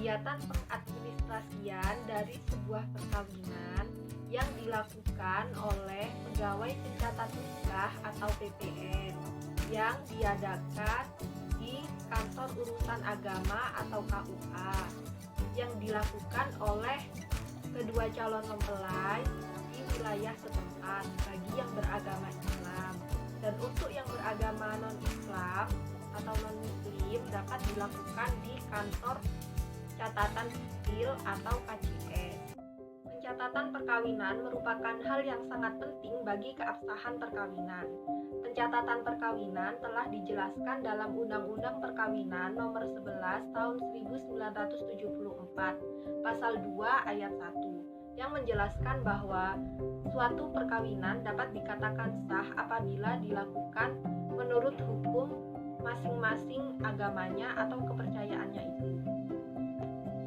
kegiatan pengadministrasian dari sebuah perkawinan yang dilakukan oleh pegawai pencatat nikah atau PPN yang diadakan di kantor urusan agama atau KUA yang dilakukan oleh kedua calon mempelai di wilayah setempat bagi yang beragama Islam, dan untuk yang beragama non-Islam atau non-Muslim dapat dilakukan di kantor catatan sipil atau KCS. Pencatatan perkawinan merupakan hal yang sangat penting bagi keabsahan perkawinan. Pencatatan perkawinan telah dijelaskan dalam Undang-Undang Perkawinan Nomor 11 Tahun 1974, Pasal 2 Ayat 1, yang menjelaskan bahwa suatu perkawinan dapat dikatakan sah apabila dilakukan menurut hukum masing-masing agamanya atau kepercayaannya itu.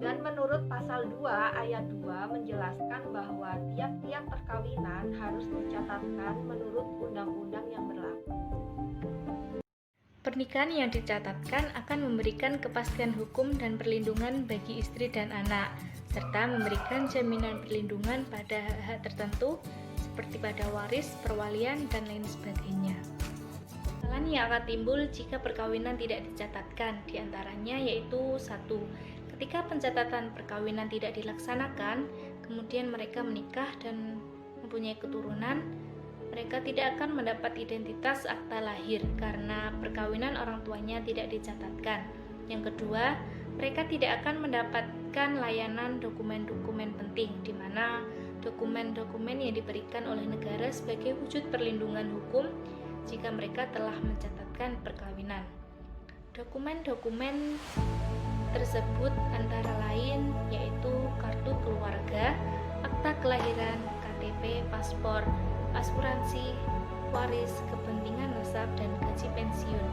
Dan menurut pasal 2 ayat 2 menjelaskan bahwa tiap-tiap perkawinan harus dicatatkan menurut undang-undang yang berlaku. Pernikahan yang dicatatkan akan memberikan kepastian hukum dan perlindungan bagi istri dan anak, serta memberikan jaminan perlindungan pada hak-hak tertentu seperti pada waris, perwalian, dan lain sebagainya. Kesalahan yang akan timbul jika perkawinan tidak dicatatkan, diantaranya yaitu 1. Ketika pencatatan perkawinan tidak dilaksanakan, kemudian mereka menikah dan mempunyai keturunan, mereka tidak akan mendapat identitas akta lahir karena perkawinan orang tuanya tidak dicatatkan. Yang kedua, mereka tidak akan mendapatkan layanan dokumen-dokumen penting, di mana dokumen-dokumen yang diberikan oleh negara sebagai wujud perlindungan hukum jika mereka telah mencatatkan perkawinan. Dokumen-dokumen tersebut antara lain yaitu kartu keluarga, akta kelahiran, KTP, paspor, asuransi, waris, kepentingan nasab, dan gaji pensiun.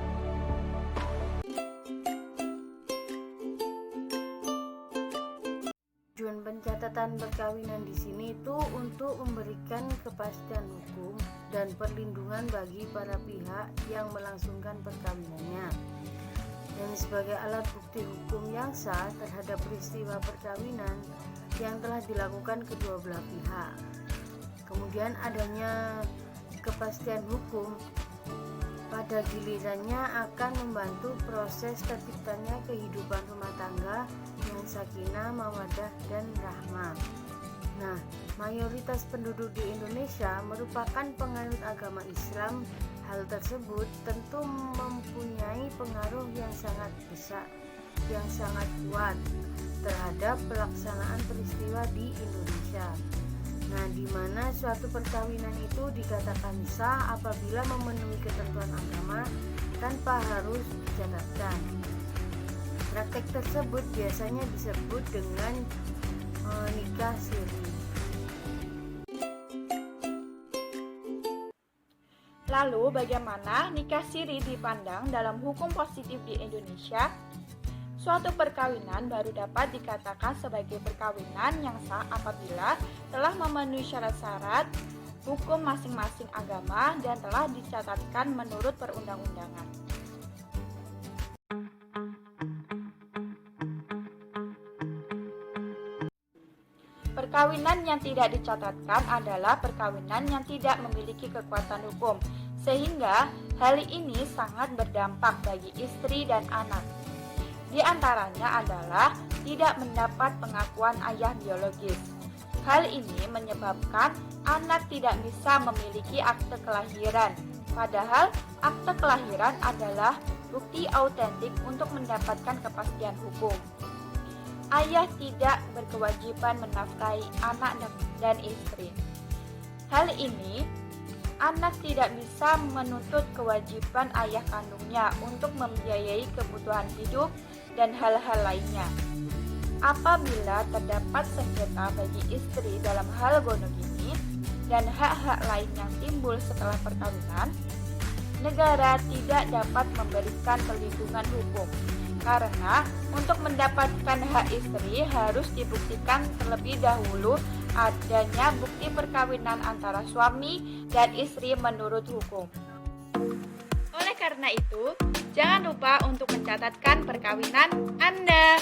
Tujuan pencatatan perkawinan di sini itu untuk memberikan kepastian hukum dan perlindungan bagi para pihak yang melangsungkan perkawinannya, dan sebagai alat bukti hukum yang sah terhadap peristiwa perkawinan yang telah dilakukan kedua belah pihak. Kemudian adanya kepastian hukum pada gilirannya akan membantu proses terciptanya kehidupan rumah tangga yang sakinah, mawaddah, dan rahmah. Nah, mayoritas penduduk di Indonesia merupakan penganut agama Islam. Hal tersebut tentu mempunyai pengaruh yang sangat besar, yang sangat kuat terhadap pelaksanaan peristiwa di Indonesia. Nah, di mana suatu perkawinan itu dikatakan sah apabila memenuhi ketentuan agama tanpa harus dicatatkan. Praktek tersebut biasanya disebut dengan nikah siri. Lalu bagaimana nikah siri dipandang dalam hukum positif di Indonesia? Suatu perkawinan baru dapat dikatakan sebagai perkawinan yang sah apabila telah memenuhi syarat-syarat hukum masing-masing agama dan telah dicatatkan menurut perundang-undangan. Perkawinan yang tidak dicatatkan adalah perkawinan yang tidak memiliki kekuatan hukum, sehingga hal ini sangat berdampak bagi istri dan anak. Di antaranya adalah tidak mendapat pengakuan ayah biologis. Hal ini menyebabkan anak tidak bisa memiliki akte kelahiran, padahal akte kelahiran adalah bukti autentik untuk mendapatkan kepastian hukum. Ayah tidak berkewajiban menafkahi anak dan istri. Hal ini, anak tidak bisa menuntut kewajiban ayah kandungnya untuk membiayai kebutuhan hidup dan hal-hal lainnya. Apabila terdapat sengketa bagi istri dalam hal monogami dan hak-hak lain yang timbul setelah perkawinan, negara tidak dapat memberikan perlindungan hukum. Karena untuk mendapatkan hak istri harus dibuktikan terlebih dahulu adanya bukti perkawinan antara suami dan istri menurut hukum. Oleh karena itu, jangan lupa untuk mencatatkan perkawinan Anda.